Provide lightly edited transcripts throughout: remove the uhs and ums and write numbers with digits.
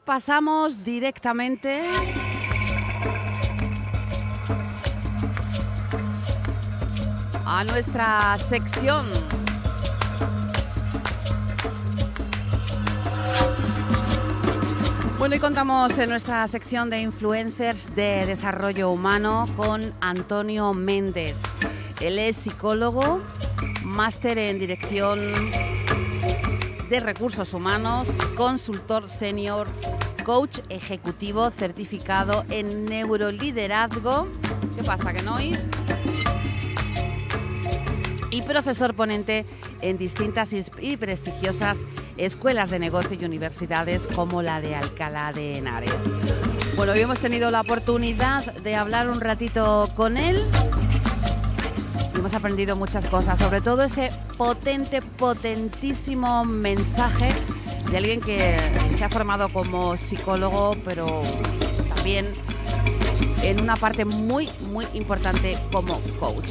pasamos directamente a nuestra sección. Bueno, y contamos en nuestra sección de influencers de desarrollo humano con Antonio Méndez. Él es psicólogo, máster en dirección de recursos humanos, consultor senior, coach ejecutivo certificado en neuroliderazgo. ¿Qué pasa, que no oís? Y profesor ponente en distintas y prestigiosas escuelas de negocio y universidades como la de Alcalá de Henares. Bueno, hoy hemos tenido la oportunidad de hablar un ratito con él y hemos aprendido muchas cosas, sobre todo ese potentísimo mensaje de alguien que se ha formado como psicólogo, pero también en una parte muy importante como coach.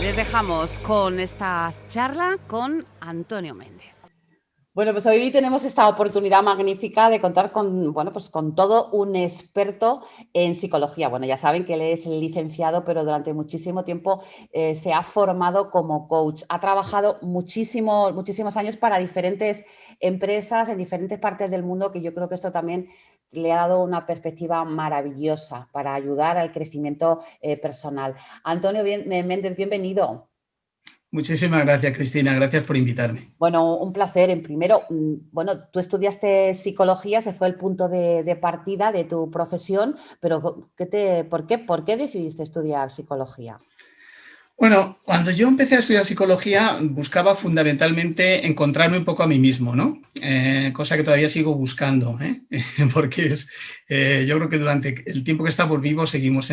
Les dejamos con esta charla con Antonio Méndez. Bueno, pues hoy tenemos esta oportunidad magnífica de contar con, con todo un experto en psicología. Bueno, ya saben que él es licenciado, pero durante muchísimo tiempo se ha formado como coach. Ha trabajado muchísimos años para diferentes empresas en diferentes partes del mundo, que yo creo que esto también le ha dado una perspectiva maravillosa para ayudar al crecimiento personal. Antonio Méndez, bienvenido. Muchísimas gracias, Cristina. Gracias por invitarme. Bueno, un placer. En primero, tú estudiaste psicología, ese fue el punto de partida de tu profesión, pero ¿por qué decidiste estudiar psicología? Bueno, cuando yo empecé a estudiar psicología, buscaba fundamentalmente encontrarme un poco a mí mismo, ¿no? Cosa que todavía sigo buscando, ¿eh? Porque yo creo que durante el tiempo que estamos vivos seguimos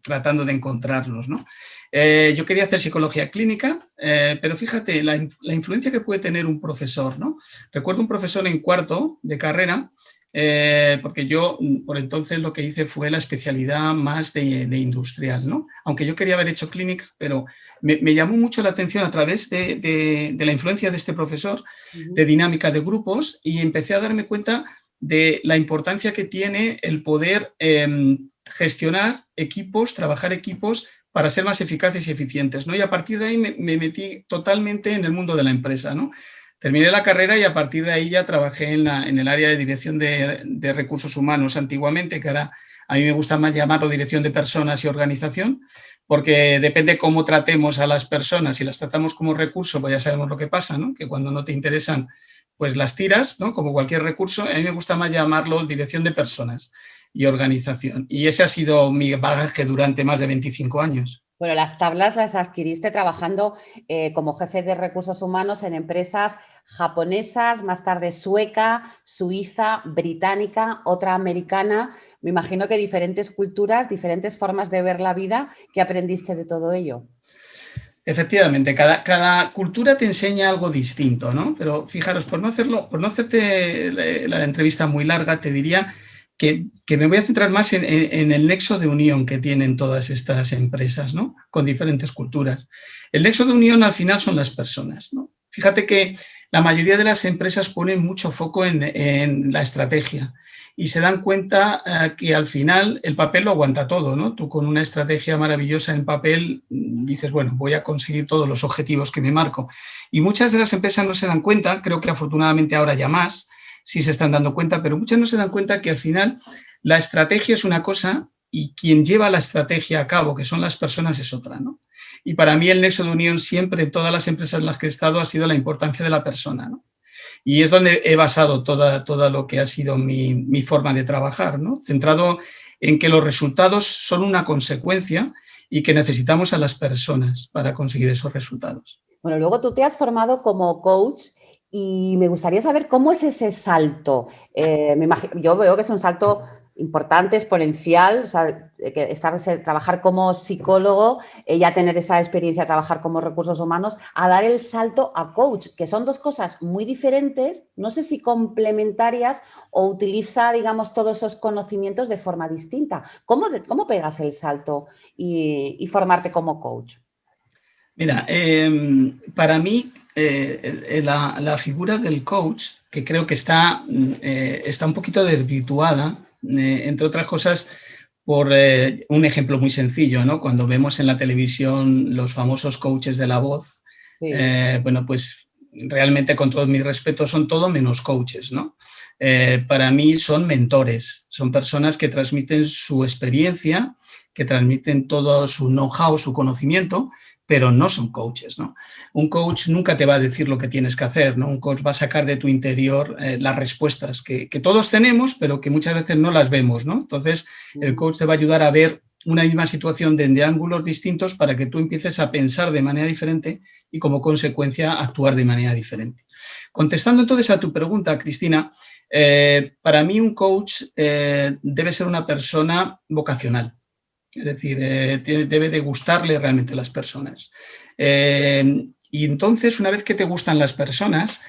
tratando de encontrarnos, ¿no? Yo quería hacer psicología clínica, pero fíjate la influencia que puede tener un profesor, ¿no? Recuerdo un profesor en cuarto de carrera, porque yo por entonces lo que hice fue la especialidad más de industrial, ¿no? Aunque yo quería haber hecho clínica, pero me llamó mucho la atención a través de la influencia de este profesor de dinámica de grupos, y empecé a darme cuenta de la importancia que tiene el poder gestionar equipos, trabajar equipos para ser más eficaces y eficientes, ¿no? Y a partir de ahí me metí totalmente en el mundo de la empresa, ¿no? Terminé la carrera y a partir de ahí ya trabajé en el área de dirección de recursos humanos antiguamente, que ahora a mí me gusta más llamarlo dirección de personas y organización, porque depende cómo tratemos a las personas. Si las tratamos como recurso, pues ya sabemos lo que pasa, ¿no? Que cuando no te interesan, pues las tiras, ¿no? Como cualquier recurso. A mí me gusta más llamarlo dirección de personas y organización. Y ese ha sido mi bagaje durante más de 25 años. Bueno, las tablas las adquiriste trabajando como jefe de recursos humanos en empresas japonesas, más tarde sueca, suiza, británica, otra americana. Me imagino que diferentes culturas, diferentes formas de ver la vida. ¿Qué aprendiste de todo ello? Efectivamente, cada cultura te enseña algo distinto, ¿no? Pero fijaros, por no hacerte la entrevista muy larga, te diría que me voy a centrar más en el nexo de unión que tienen todas estas empresas, ¿no? Con diferentes culturas. El nexo de unión al final son las personas, ¿no? Fíjate que la mayoría de las empresas ponen mucho foco en la estrategia y se dan cuenta que al final el papel lo aguanta todo, ¿no? Tú con una estrategia maravillosa en papel dices, bueno, voy a conseguir todos los objetivos que me marco. Y muchas de las empresas no se dan cuenta, creo que afortunadamente ahora ya más, sí se están dando cuenta, pero muchas no se dan cuenta que al final la estrategia es una cosa y quien lleva la estrategia a cabo, que son las personas, es otra, ¿no? Y para mí el nexo de unión siempre en todas las empresas en las que he estado ha sido la importancia de la persona, ¿no? Y es donde he basado todo lo que ha sido mi forma de trabajar, ¿no? Centrado en que los resultados son una consecuencia y que necesitamos a las personas para conseguir esos resultados. Bueno, luego tú te has formado como coach y me gustaría saber cómo es ese salto. Yo veo que es un salto importante, exponencial, o sea, trabajar como psicólogo, ya tener esa experiencia, trabajar como recursos humanos, a dar el salto a coach, que son dos cosas muy diferentes, no sé si complementarias o utiliza, digamos, todos esos conocimientos de forma distinta. ¿Cómo pegas el salto y formarte como coach? Mira, para mí la figura del coach, que creo que está un poquito desvirtuada, entre otras cosas, por un ejemplo muy sencillo, ¿no? Cuando vemos en la televisión los famosos coaches de La Voz, Sí. bueno, pues realmente con todo mi respeto son todo menos coaches, ¿no? Para mí son mentores, son personas que transmiten su experiencia, que transmiten todo su know-how, su conocimiento, pero no son coaches, ¿no? Un coach nunca te va a decir lo que tienes que hacer, ¿no? Un coach va a sacar de tu interior las respuestas que todos tenemos, pero que muchas veces no las vemos, ¿no? Entonces, el coach te va a ayudar a ver una misma situación desde ángulos distintos para que tú empieces a pensar de manera diferente y como consecuencia actuar de manera diferente. Contestando entonces a tu pregunta, Cristina, para mí un coach debe ser una persona vocacional. Es decir, debe de gustarle realmente a las personas. Y entonces, una vez que te gustan las personas,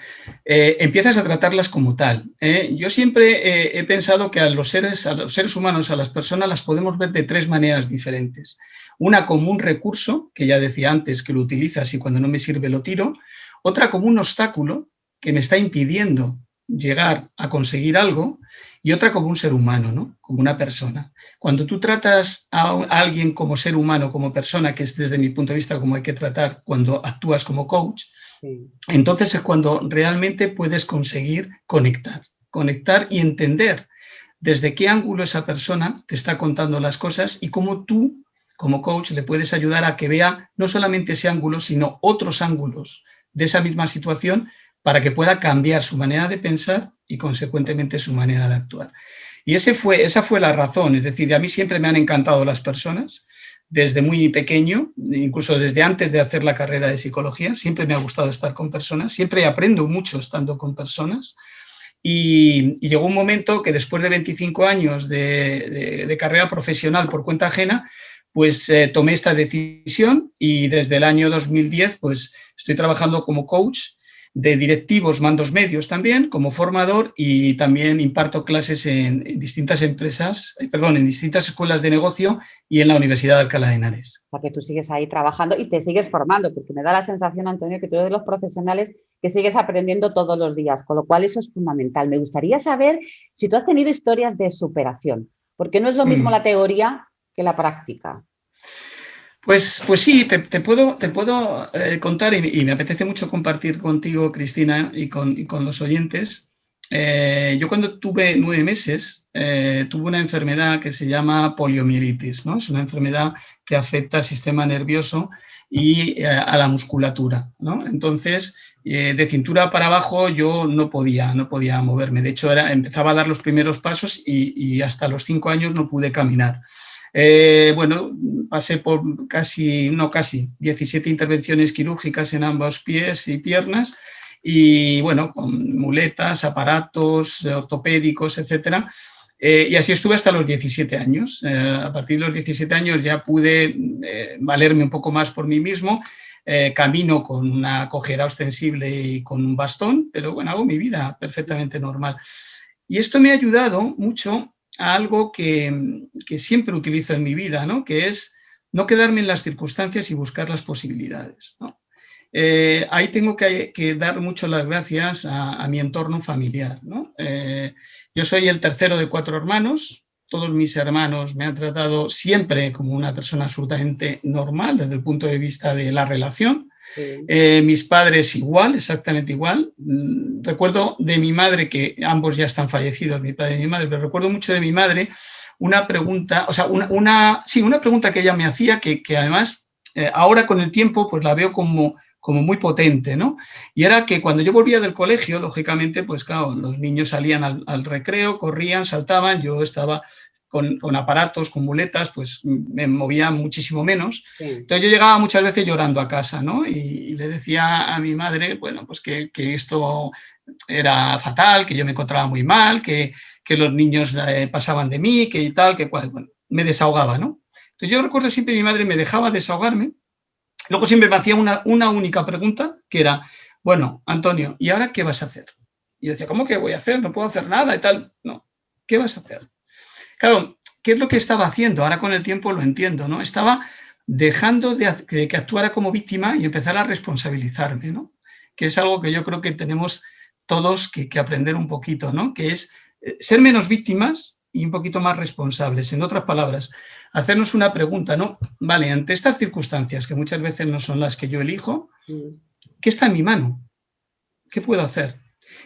empiezas a tratarlas como tal. Yo siempre he pensado que a los seres humanos, a las personas, las podemos ver de tres maneras diferentes. Una como un recurso, que ya decía antes, que lo utilizas y cuando no me sirve lo tiro. Otra como un obstáculo que me está impidiendo llegar a conseguir algo. Y otra como un ser humano, ¿no? Como una persona. Cuando tú tratas a alguien como ser humano, como persona, que es desde mi punto de vista como hay que tratar cuando actúas como coach, Sí. entonces es cuando realmente puedes conseguir conectar y entender desde qué ángulo esa persona te está contando las cosas y cómo tú, como coach, le puedes ayudar a que vea no solamente ese ángulo, sino otros ángulos de esa misma situación para que pueda cambiar su manera de pensar y, consecuentemente, su manera de actuar. Y esa fue la razón. Es decir, a mí siempre me han encantado las personas, desde muy pequeño, incluso desde antes de hacer la carrera de psicología, siempre me ha gustado estar con personas, siempre aprendo mucho estando con personas. Y llegó un momento que después de 25 años de carrera profesional por cuenta ajena, pues tomé esta decisión y desde el año 2010 pues estoy trabajando como coach de directivos, mandos medios también, como formador y también imparto clases en distintas empresas, en distintas escuelas de negocio y en la Universidad de Alcalá de Henares. Para que tú sigues ahí trabajando y te sigues formando, porque me da la sensación, Antonio, que tú eres de los profesionales que sigues aprendiendo todos los días, con lo cual eso es fundamental. Me gustaría saber si tú has tenido historias de superación, porque no es lo mismo la teoría que la práctica. Pues sí, te puedo contar y me apetece mucho compartir contigo, Cristina, y con los oyentes. Yo cuando tuve 9 meses tuve una enfermedad que se llama poliomielitis, ¿no? Es una enfermedad que afecta al sistema nervioso y a la musculatura, ¿no? Entonces, de cintura para abajo yo no podía moverme. De hecho, empezaba a dar los primeros pasos y hasta los 5 años no pude caminar. Bueno, pasé por no casi, 17 intervenciones quirúrgicas en ambos pies y piernas y bueno, con muletas, aparatos ortopédicos, etcétera. Y así estuve hasta los 17 años. A partir de los 17 años ya pude valerme un poco más por mí mismo. Camino con una cojera ostensible y con un bastón, pero bueno, hago mi vida perfectamente normal. Y esto me ha ayudado mucho a algo que siempre utilizo en mi vida, ¿no? Que es no quedarme en las circunstancias y buscar las posibilidades, ¿no? Ahí tengo que dar mucho las gracias a mi entorno familiar, ¿no? Yo soy el tercero de 4 hermanos. Todos mis hermanos me han tratado siempre como una persona absolutamente normal desde el punto de vista de la relación. Sí. Mis padres igual, exactamente igual. Recuerdo de mi madre, que ambos ya están fallecidos, mi padre y mi madre, pero recuerdo mucho de mi madre una pregunta, o sea, una pregunta que ella me hacía que además ahora con el tiempo pues la veo como muy potente, ¿no? Y era que cuando yo volvía del colegio, lógicamente, pues claro, los niños salían al recreo, corrían, saltaban, yo estaba con aparatos, con muletas, pues me movía muchísimo menos. Sí. Entonces yo llegaba muchas veces llorando a casa, ¿no? Y le decía a mi madre, bueno, pues que esto era fatal, que yo me encontraba muy mal, que los niños pasaban de mí, que tal, que cual, bueno, me desahogaba, ¿no? Entonces yo recuerdo siempre que mi madre me dejaba desahogarme, luego siempre me hacía una única pregunta, que era, bueno, Antonio, ¿y ahora qué vas a hacer? Y yo decía, ¿cómo que voy a hacer? No puedo hacer nada y tal. No, ¿qué vas a hacer? Claro, ¿qué es lo que estaba haciendo? Ahora con el tiempo lo entiendo, ¿no? Estaba dejando de que actuara como víctima y empezar a responsabilizarme, ¿no? Que es algo que yo creo que tenemos todos que aprender un poquito, ¿no? Que es ser menos víctimas y un poquito más responsables. En otras palabras, hacernos una pregunta, ¿no? Vale, ante estas circunstancias, que muchas veces no son las que yo elijo, ¿qué está en mi mano? ¿Qué puedo hacer?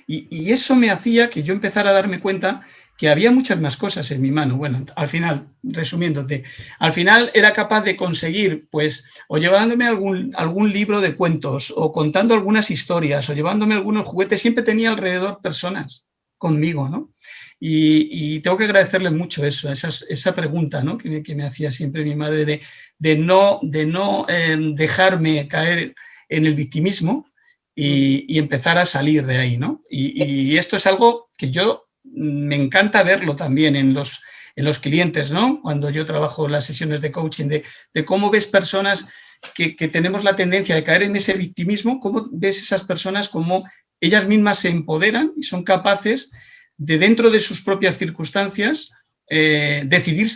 Y eso me hacía que yo empezara a darme cuenta que había muchas más cosas en mi mano. Bueno, al final, resumiéndote, al final era capaz de conseguir, pues, o llevándome algún libro de cuentos, o contando algunas historias, o llevándome algunos juguetes, siempre tenía alrededor personas conmigo, ¿no? Y tengo que agradecerle mucho eso, esa pregunta, ¿no? que me hacía siempre mi madre de no dejarme caer en el victimismo y empezar a salir de ahí, ¿no? Y esto es algo que yo me encanta verlo también en los clientes, ¿no? Cuando yo trabajo en las sesiones de coaching, de cómo ves personas que tenemos la tendencia de caer en ese victimismo, cómo ves esas personas como ellas mismas se empoderan y son capaces de, dentro de sus propias circunstancias, decidir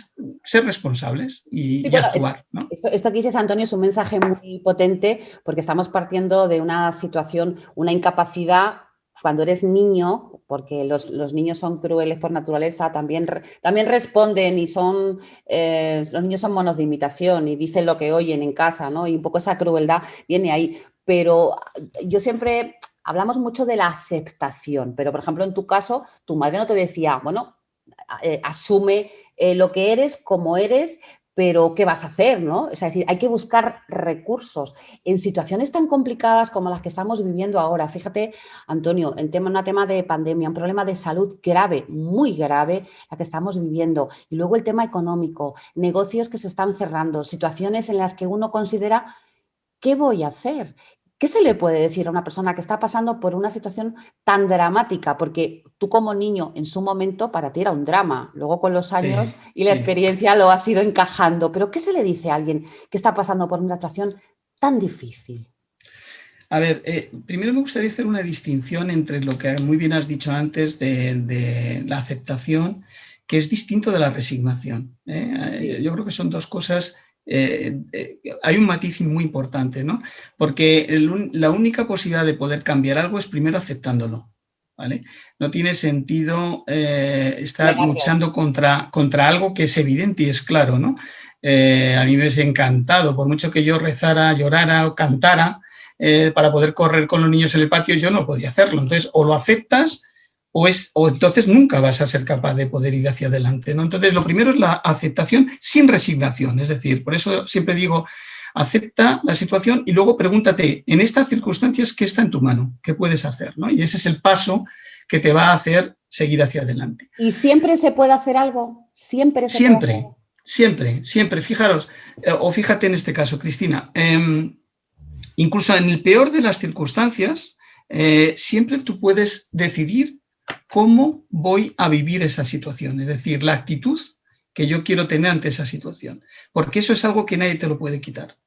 ser responsables y bueno, actuar, ¿no? Esto que dices, Antonio, es un mensaje muy potente porque estamos partiendo de una situación, una incapacidad cuando eres niño, porque los niños son crueles por naturaleza, también responden y son, los niños son monos de imitación y dicen lo que oyen en casa, ¿no? Y un poco esa crueldad viene ahí. Pero yo siempre, hablamos mucho de la aceptación, pero por ejemplo en tu caso, tu madre no te decía, bueno, asume lo que eres, como eres, pero ¿qué vas a hacer? ¿No? Es decir, hay que buscar recursos en situaciones tan complicadas como las que estamos viviendo ahora. Fíjate, Antonio, un tema de pandemia, un problema de salud grave, muy grave, la que estamos viviendo. Y luego el tema económico, negocios que se están cerrando, situaciones en las que uno considera, ¿qué voy a hacer? ¿Qué se le puede decir a una persona que está pasando por una situación tan dramática? Porque tú como niño en su momento para ti era un drama, luego con los años y la experiencia lo has ido encajando. Pero ¿qué se le dice a alguien que está pasando por una situación tan difícil? A ver, primero me gustaría hacer una distinción entre lo que muy bien has dicho antes de la aceptación, que es distinto de la resignación. Sí. Yo creo que son dos cosas. Hay un matiz muy importante, ¿no? Porque la única posibilidad de poder cambiar algo es primero aceptándolo, ¿vale? No tiene sentido estar luchando contra algo que es evidente y es claro, ¿no? A mí me hubiese encantado, por mucho que yo rezara, llorara o cantara, para poder correr con los niños en el patio, yo no podía hacerlo. Entonces, o lo aceptas o entonces nunca vas a ser capaz de poder ir hacia adelante, ¿no? Entonces, lo primero es la aceptación sin resignación. Es decir, por eso siempre digo, acepta la situación y luego pregúntate, en estas circunstancias, ¿qué está en tu mano? ¿Qué puedes hacer? ¿No? Y ese es el paso que te va a hacer seguir hacia adelante. ¿Y siempre se puede hacer algo? Siempre. Siempre. Fijaros, o fíjate en este caso, Cristina, incluso en el peor de las circunstancias, siempre tú puedes decidir cómo voy a vivir esa situación, es decir, la actitud que yo quiero tener ante esa situación, porque eso es algo que nadie te lo puede quitar.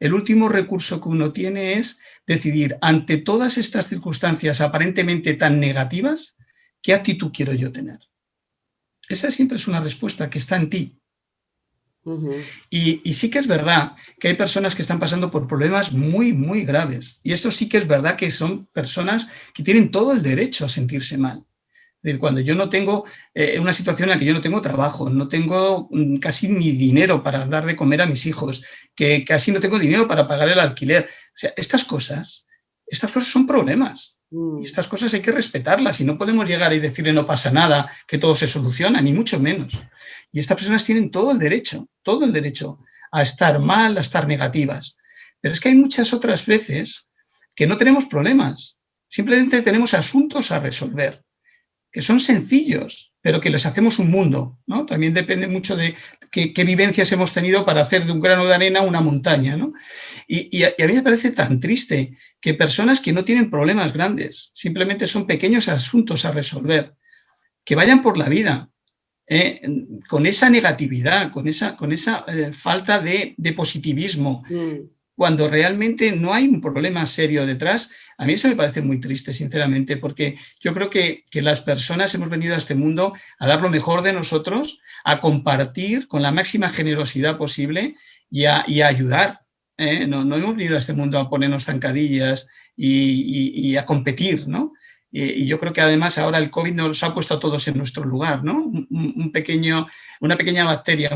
El último recurso que uno tiene es decidir, ante todas estas circunstancias aparentemente tan negativas, ¿qué actitud quiero yo tener? Esa siempre es una respuesta que está en ti. Y sí que es verdad que hay personas que están pasando por problemas muy, muy graves. Y esto sí que es verdad que son personas que tienen todo el derecho a sentirse mal. Es decir, cuando yo no tengo una situación en la que yo no tengo trabajo, no tengo casi ni dinero para dar de comer a mis hijos, que casi no tengo dinero para pagar el alquiler. O sea, estas cosas son problemas. Y estas cosas hay que respetarlas y no podemos llegar y decirle no pasa nada, que todo se soluciona, ni mucho menos. Y estas personas tienen todo el derecho a estar mal, a estar negativas. Pero es que hay muchas otras veces que no tenemos problemas, simplemente tenemos asuntos a resolver, que son sencillos, pero que les hacemos un mundo, ¿no? También depende mucho de qué vivencias hemos tenido para hacer de un grano de arena una montaña, ¿no? Y a mí me parece tan triste que personas que no tienen problemas grandes, simplemente son pequeños asuntos a resolver, que vayan por la vida con esa negatividad, con esa falta de positivismo. cuando realmente no hay un problema serio detrás. A mí eso me parece muy triste, sinceramente, porque yo creo que las personas hemos venido a este mundo a dar lo mejor de nosotros, a compartir con la máxima generosidad posible y a ayudar. No hemos venido a este mundo a ponernos zancadillas y a competir, ¿no? Y yo creo que además ahora el COVID nos ha puesto a todos en nuestro lugar, ¿no? Una pequeña bacteria,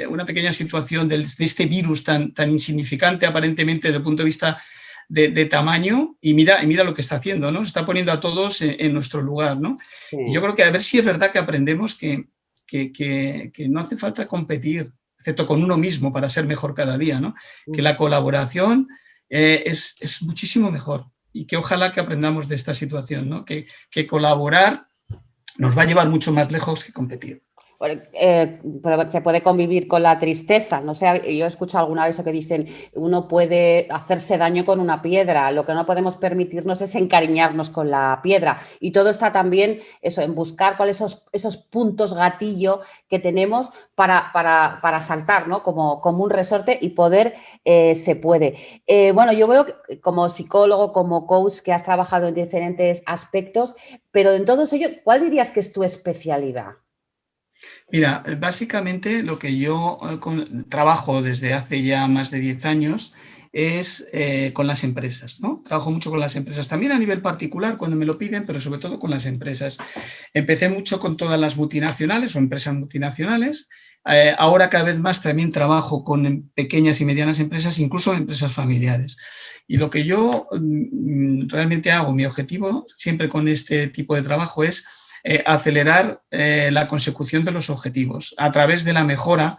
una pequeña situación de este virus tan insignificante aparentemente desde el punto de vista de tamaño, y mira lo que está haciendo, ¿no? Se está poniendo a todos en nuestro lugar, ¿no? Sí. Y yo creo que a ver si es verdad que aprendemos que no hace falta competir, excepto con uno mismo, para ser mejor cada día, ¿no? Que la colaboración es muchísimo mejor, y que ojalá que aprendamos de esta situación, ¿no? Que colaborar nos va a llevar mucho más lejos que competir. Se puede convivir con la tristeza, no sé, yo he escuchado alguna vez eso que dicen, uno puede hacerse daño con una piedra, lo que no podemos permitirnos es encariñarnos con la piedra, y todo está también eso, en buscar cuáles son esos puntos gatillo que tenemos para saltar, ¿no? Como un resorte, y poder, se puede. Bueno, yo veo que, como psicólogo, como coach, que has trabajado en diferentes aspectos, pero en todo ello, ¿cuál dirías que es tu especialidad? Mira, básicamente lo que yo trabajo desde hace ya más de 10 años es con las empresas, ¿no? Trabajo mucho con las empresas, también a nivel particular cuando me lo piden, pero sobre todo con las empresas. Empecé mucho con todas las multinacionales o empresas multinacionales. Ahora cada vez más también trabajo con pequeñas y medianas empresas, incluso empresas familiares. Y lo que yo realmente hago, mi objetivo siempre con este tipo de trabajo es acelerar la consecución de los objetivos a través de la mejora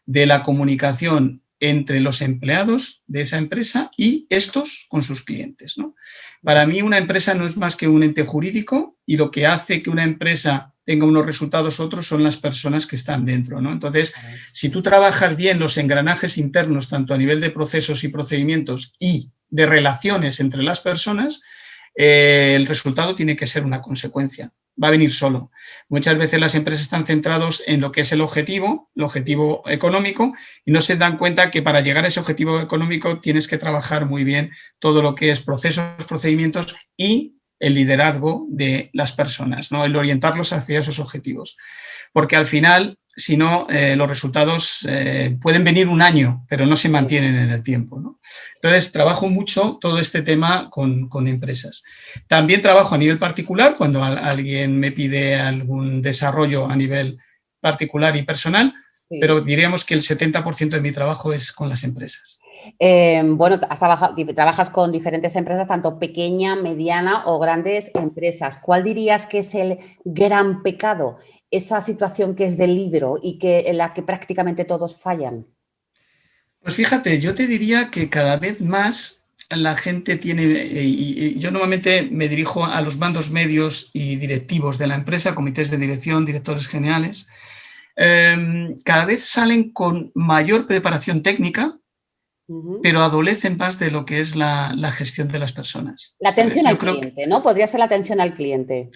de la comunicación entre los empleados de esa empresa y estos con sus clientes, ¿no? Para mí una empresa no es más que un ente jurídico, y lo que hace que una empresa tenga unos resultados otros son las personas que están dentro, ¿no? Entonces, si tú trabajas bien los engranajes internos, tanto a nivel de procesos y procedimientos y de relaciones entre las personas, el resultado tiene que ser una consecuencia, va a venir solo. Muchas veces las empresas están centradas en lo que es el objetivo económico, y no se dan cuenta que para llegar a ese objetivo económico tienes que trabajar muy bien todo lo que es procesos, procedimientos y el liderazgo de las personas, ¿no? El orientarlos hacia esos objetivos. Porque al final, si no, los resultados pueden venir un año, pero no se mantienen en el tiempo, ¿no? Entonces, trabajo mucho todo este tema con empresas. También trabajo a nivel particular, cuando alguien me pide algún desarrollo a nivel particular y personal, sí. Pero diríamos que el 70% de mi trabajo es con las empresas. Bueno, trabajas con diferentes empresas, tanto pequeña, mediana o grandes empresas. ¿Cuál dirías que es el gran pecado? Esa situación que es del libro y en la que prácticamente todos fallan. Pues fíjate, yo te diría que cada vez más la gente tiene, y yo normalmente me dirijo a los mandos medios y directivos de la empresa, comités de dirección, directores generales, cada vez salen con mayor preparación técnica, pero adolecen más de lo que es la gestión de las personas. La atención al cliente, ¿no? Podría ser la atención al cliente.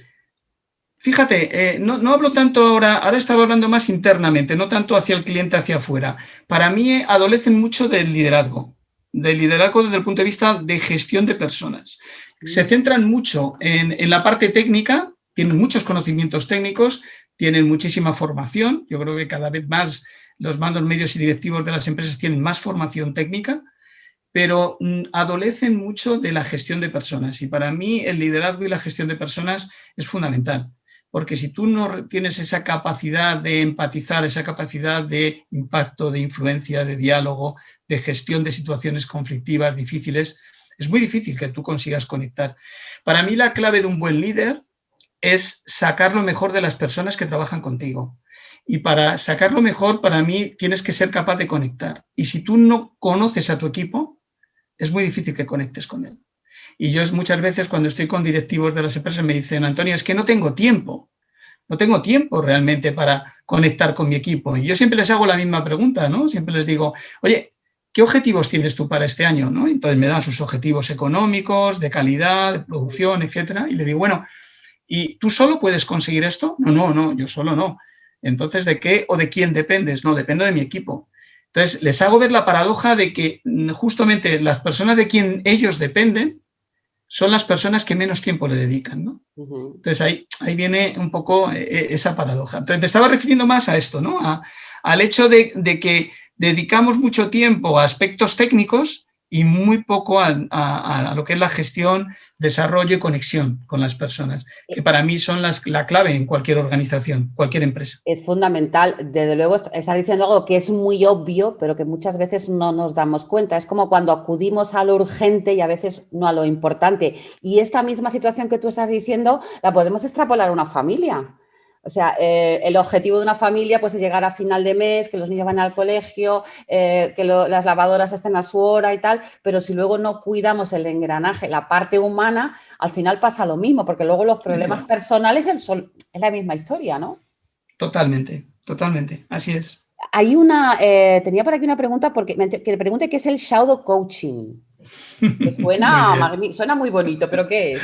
Fíjate, no hablo tanto ahora estaba hablando más internamente, no tanto hacia el cliente, hacia afuera. Para mí adolecen mucho del liderazgo desde el punto de vista de gestión de personas. Se centran mucho en la parte técnica, tienen muchos conocimientos técnicos, tienen muchísima formación. Yo creo que cada vez más los mandos medios y directivos de las empresas tienen más formación técnica, pero adolecen mucho de la gestión de personas. Y para mí el liderazgo y la gestión de personas es fundamental. Porque si tú no tienes esa capacidad de empatizar, esa capacidad de impacto, de influencia, de diálogo, de gestión de situaciones conflictivas, difíciles, es muy difícil que tú consigas conectar. Para mí la clave de un buen líder es sacar lo mejor de las personas que trabajan contigo. Y para sacarlo mejor, para mí, tienes que ser capaz de conectar. Y si tú no conoces a tu equipo, es muy difícil que conectes con él. Y yo muchas veces cuando estoy con directivos de las empresas me dicen, Antonio, es que no tengo tiempo realmente para conectar con mi equipo. Y yo siempre les hago la misma pregunta, ¿no? Siempre les digo, oye, ¿qué objetivos tienes tú para este año? ¿No? Entonces me dan sus objetivos económicos, de calidad, de producción, etcétera. Y le digo, bueno, ¿y tú solo puedes conseguir esto? No, yo solo no. Entonces, ¿de qué o de quién dependes? No, dependo de mi equipo. Entonces, les hago ver la paradoja de que justamente las personas de quien ellos dependen son las personas que menos tiempo le dedican, ¿no? Entonces, ahí viene un poco esa paradoja. Entonces, me estaba refiriendo más a esto, ¿no? Al hecho de que dedicamos mucho tiempo a aspectos técnicos y muy poco a lo que es la gestión, desarrollo y conexión con las personas, que para mí son la clave en cualquier organización, cualquier empresa. Es fundamental, desde luego está diciendo algo que es muy obvio, pero que muchas veces no nos damos cuenta. Es como cuando acudimos a lo urgente y a veces no a lo importante. Y esta misma situación que tú estás diciendo la podemos extrapolar a una familia. O sea, el objetivo de una familia pues, es llegar a final de mes, que los niños van al colegio, que las lavadoras estén a su hora y tal, pero si luego no cuidamos el engranaje, la parte humana, al final pasa lo mismo, porque luego los problemas personales es la misma historia, ¿no? Totalmente, totalmente, así es. Hay tenía por aquí una pregunta que le pregunte qué es el shadow coaching. Que suena muy bonito, pero ¿qué es?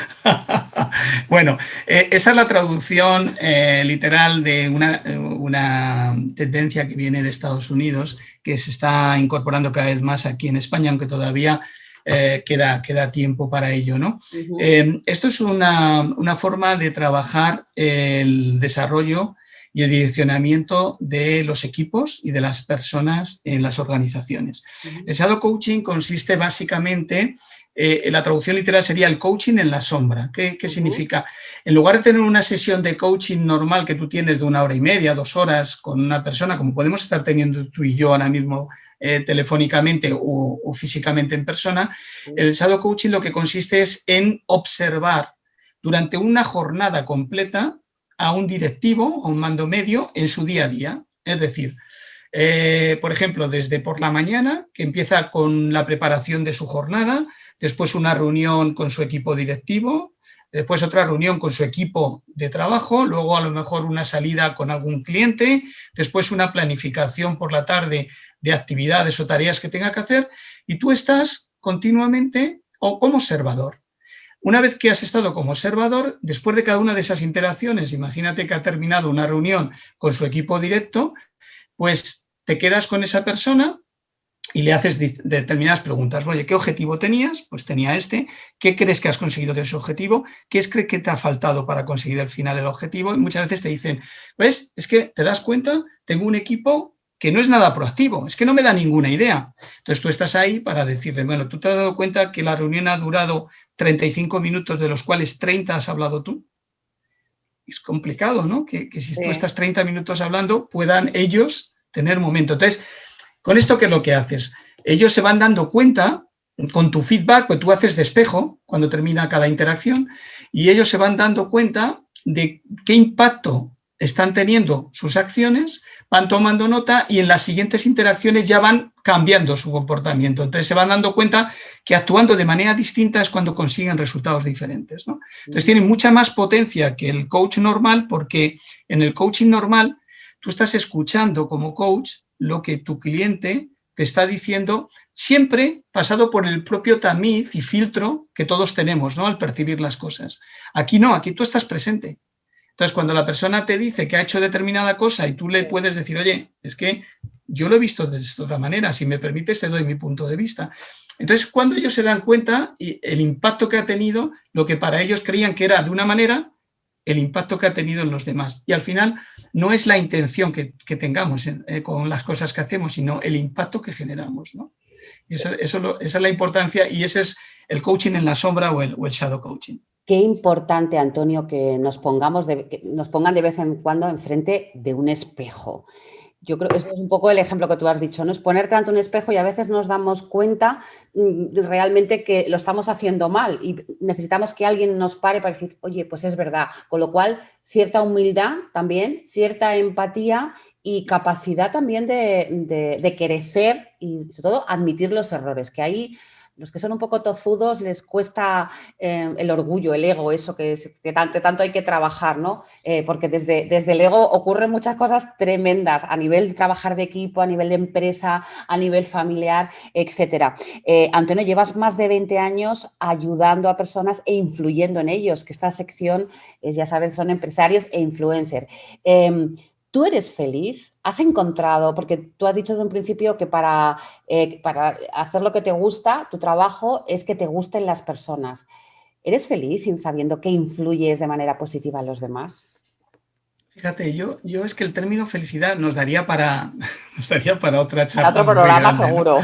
Bueno, esa es la traducción literal de una tendencia que viene de Estados Unidos, que se está incorporando cada vez más aquí en España, aunque todavía queda tiempo para ello, ¿no? Esto es una forma de trabajar el desarrollo y el direccionamiento de los equipos y de las personas en las organizaciones. El shadow coaching consiste básicamente, la traducción literal sería el coaching en la sombra. ¿Qué significa? En lugar de tener una sesión de coaching normal que tú tienes de 1 hora y media, 2 horas con una persona, como podemos estar teniendo tú y yo ahora mismo telefónicamente o físicamente en persona, el shadow coaching lo que consiste es en observar durante una jornada completa a un directivo o un mando medio en su día a día. Es decir, por ejemplo, desde por la mañana, que empieza con la preparación de su jornada, después una reunión con su equipo directivo, después otra reunión con su equipo de trabajo, luego a lo mejor una salida con algún cliente, después una planificación por la tarde de actividades o tareas que tenga que hacer, y tú estás continuamente como observador. Una vez que has estado como observador, después de cada una de esas interacciones, imagínate que ha terminado una reunión con su equipo directo, pues te quedas con esa persona y le haces determinadas preguntas. Oye, ¿qué objetivo tenías? Pues tenía este. ¿Qué crees que has conseguido de ese objetivo? ¿Qué crees que te ha faltado para conseguir al final el objetivo? Y muchas veces te dicen, ¿ves? Es que te das cuenta, tengo un equipo que no es nada proactivo, es que no me da ninguna idea. Entonces tú estás ahí para decirle, bueno, ¿tú te has dado cuenta que la reunión ha durado 35 minutos, de los cuales 30 has hablado tú? Es complicado, ¿no? Que si tú estás 30 minutos hablando, puedan ellos tener momento. Entonces, ¿con esto qué es lo que haces? Ellos se van dando cuenta con tu feedback, pues tú haces de espejo cuando termina cada interacción, y ellos se van dando cuenta de qué impacto están teniendo sus acciones, van tomando nota y en las siguientes interacciones ya van cambiando su comportamiento. Entonces se van dando cuenta que actuando de manera distinta es cuando consiguen resultados diferentes, ¿no? Entonces tienen mucha más potencia que el coach normal, porque en el coaching normal tú estás escuchando como coach lo que tu cliente te está diciendo, siempre pasado por el propio tamiz y filtro que todos tenemos, ¿no?, al percibir las cosas. Aquí no, aquí tú estás presente. Entonces, cuando la persona te dice que ha hecho determinada cosa y tú le puedes decir, oye, es que yo lo he visto de esta otra manera, si me permites te doy mi punto de vista. Entonces, cuando ellos se dan cuenta y el impacto que ha tenido, lo que para ellos creían que era de una manera, el impacto que ha tenido en los demás. Y al final no es la intención que tengamos con las cosas que hacemos, sino el impacto que generamos, ¿no? Y esa es la importancia, y ese es el coaching en la sombra o el shadow coaching. Qué importante, Antonio, que nos pongan de vez en cuando enfrente de un espejo. Yo creo que eso es un poco el ejemplo que tú has dicho, ¿no? Es ponerte ante un espejo y a veces nos damos cuenta realmente que lo estamos haciendo mal y necesitamos que alguien nos pare para decir, oye, pues es verdad. Con lo cual, cierta humildad también, cierta empatía y capacidad también de crecer y, sobre todo, admitir los errores, que ahí los que son un poco tozudos les cuesta el orgullo, el ego, eso que tanto hay que trabajar, ¿no? Porque desde el ego ocurren muchas cosas tremendas a nivel de trabajar de equipo, a nivel de empresa, a nivel familiar, etcétera. Antonio, llevas más de 20 años ayudando a personas e influyendo en ellos, que esta sección, ya sabes, son empresarios e influencers. ¿Tú eres feliz? ¿Has encontrado, porque tú has dicho desde un principio que para hacer lo que te gusta, tu trabajo es que te gusten las personas? ¿Eres feliz sin sabiendo que influyes de manera positiva en los demás? Fíjate, yo es que el término felicidad nos daría para, nos daría para otra Para charla otro muy programa, grande, ¿no? seguro.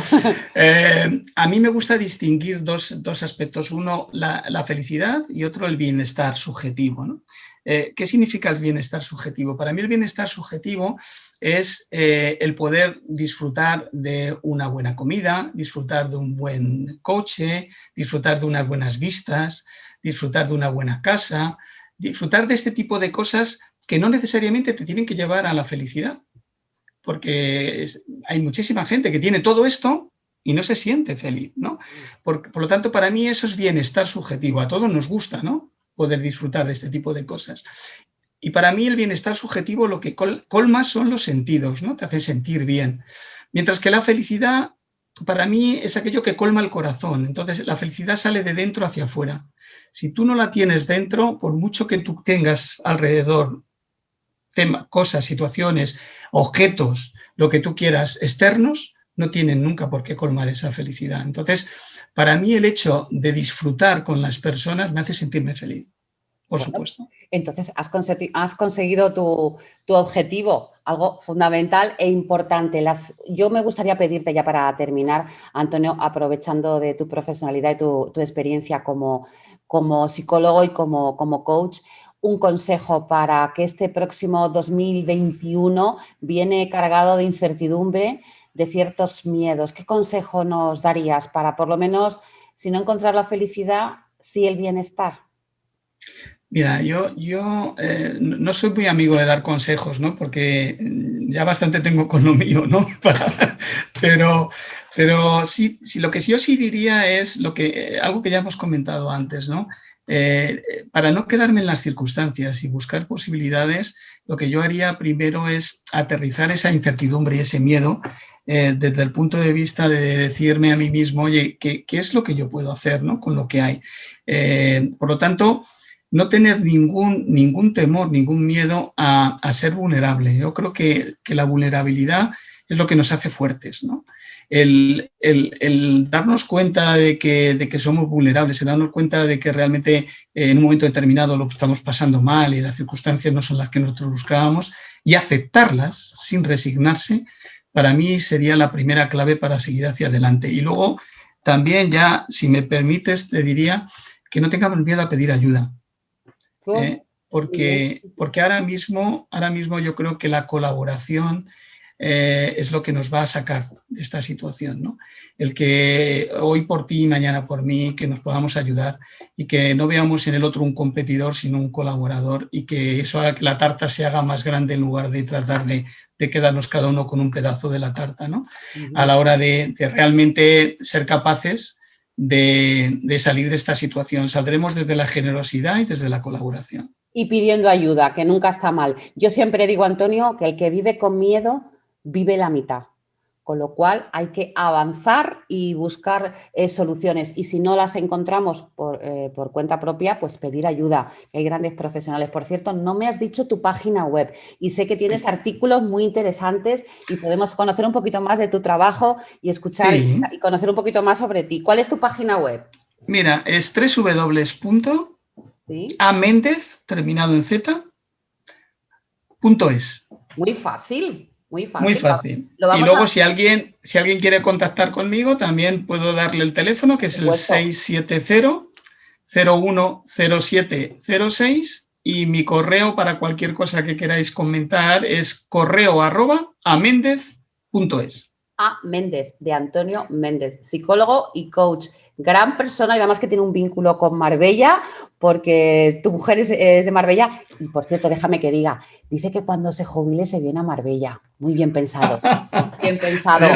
A mí me gusta distinguir dos aspectos. Uno, la felicidad y otro, el bienestar subjetivo, ¿no? ¿Qué significa el bienestar subjetivo? Para mí el bienestar subjetivo es el poder disfrutar de una buena comida, disfrutar de un buen coche, disfrutar de unas buenas vistas, disfrutar de una buena casa, disfrutar de este tipo de cosas que no necesariamente te tienen que llevar a la felicidad, porque hay muchísima gente que tiene todo esto y no se siente feliz, ¿no? Por lo tanto, para mí eso es bienestar subjetivo. A todos nos gusta, ¿no? Poder disfrutar de este tipo de cosas. Y para mí el bienestar subjetivo lo que colma son los sentidos, ¿no? Te hace sentir bien. Mientras que la felicidad, para mí, es aquello que colma el corazón. Entonces, la felicidad sale de dentro hacia afuera. Si tú no la tienes dentro, por mucho que tú tengas alrededor cosas, situaciones, objetos, lo que tú quieras, externos, no tienen nunca por qué colmar esa felicidad. Entonces, para mí el hecho de disfrutar con las personas me hace sentirme feliz, por Bueno, supuesto. entonces has conseguido tu objetivo, algo fundamental e importante. Yo me gustaría pedirte ya para terminar, Antonio, aprovechando de tu profesionalidad y tu experiencia como psicólogo y como coach, un consejo para que este próximo 2021 viene cargado de incertidumbre, de ciertos miedos. ¿Qué consejo nos darías para, por lo menos, si no encontrar la felicidad, sí el bienestar? Mira, yo no soy muy amigo de dar consejos, ¿no? Porque ya bastante tengo con lo mío, ¿no? Pero sí, lo que yo sí diría es algo que ya hemos comentado antes, ¿no? Para no quedarme en las circunstancias y buscar posibilidades, lo que yo haría primero es aterrizar esa incertidumbre y ese miedo desde el punto de vista de decirme a mí mismo, oye, ¿qué es lo que yo puedo hacer, ¿no? Con lo que hay. Por lo tanto, no tener ningún temor, ningún miedo a ser vulnerable. Yo creo que la vulnerabilidad es lo que nos hace fuertes, ¿no? El darnos cuenta de que somos vulnerables, el darnos cuenta de que realmente en un momento determinado lo estamos pasando mal y las circunstancias no son las que nosotros buscábamos, y aceptarlas sin resignarse, para mí sería la primera clave para seguir hacia adelante. Y luego también ya, si me permites, te diría que no tengamos miedo a pedir ayuda. Porque ahora mismo yo creo que la colaboración es lo que nos va a sacar de esta situación, ¿no? El que hoy por ti y mañana por mí, que nos podamos ayudar y que no veamos en el otro un competidor, sino un colaborador, y que eso haga que la tarta se haga más grande en lugar de tratar de quedarnos cada uno con un pedazo de la tarta, ¿no? A la hora de realmente ser capaces de salir de esta situación. Saldremos desde la generosidad y desde la colaboración. Y pidiendo ayuda, que nunca está mal. Yo siempre digo, Antonio, que el que vive con miedo vive la mitad. Con lo cual hay que avanzar y buscar soluciones. Y si no las encontramos por cuenta propia, pues pedir ayuda. Hay grandes profesionales. Por cierto, no me has dicho tu página web y sé que tienes artículos muy interesantes y podemos conocer un poquito más de tu trabajo y escuchar y conocer un poquito más sobre ti. ¿Cuál es tu página web? Mira, es www.amendez, terminado en Z, .es. Muy fácil. Muy fácil. Muy fácil. Y luego, si alguien quiere contactar conmigo, también puedo darle el teléfono, que es el 670-010706, y mi correo para cualquier cosa que queráis comentar es correo@amendez.es. A Méndez, de Antonio Méndez, psicólogo y coach. Gran persona y además que tiene un vínculo con Marbella, porque tu mujer es de Marbella. Y por cierto, déjame que diga, dice que cuando se jubile se viene a Marbella. Muy bien pensado. Bien pensado.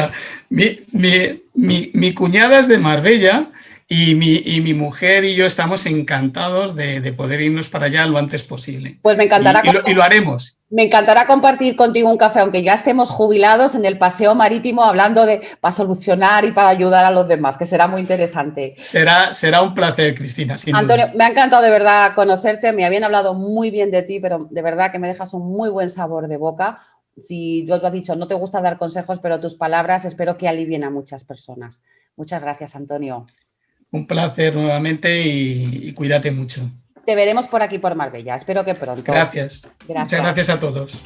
Mira, mi cuñada es de Marbella Y mi mujer y yo estamos encantados de poder irnos para allá lo antes posible. Pues me encantará. Y lo haremos. Me encantará compartir contigo un café, aunque ya estemos jubilados, en el paseo marítimo hablando para solucionar y para ayudar a los demás, que será muy interesante. Será un placer, Cristina, sin Antonio, duda. me ha encantado de verdad conocerte, me habían hablado muy bien de ti, pero de verdad que me dejas un muy buen sabor de boca. Si tú has dicho, no te gusta dar consejos, pero tus palabras espero que alivien a muchas personas. Muchas gracias, Antonio. Un placer nuevamente y cuídate mucho. Te veremos por aquí, por Marbella. Espero que pronto. Gracias. Gracias. Muchas gracias a todos.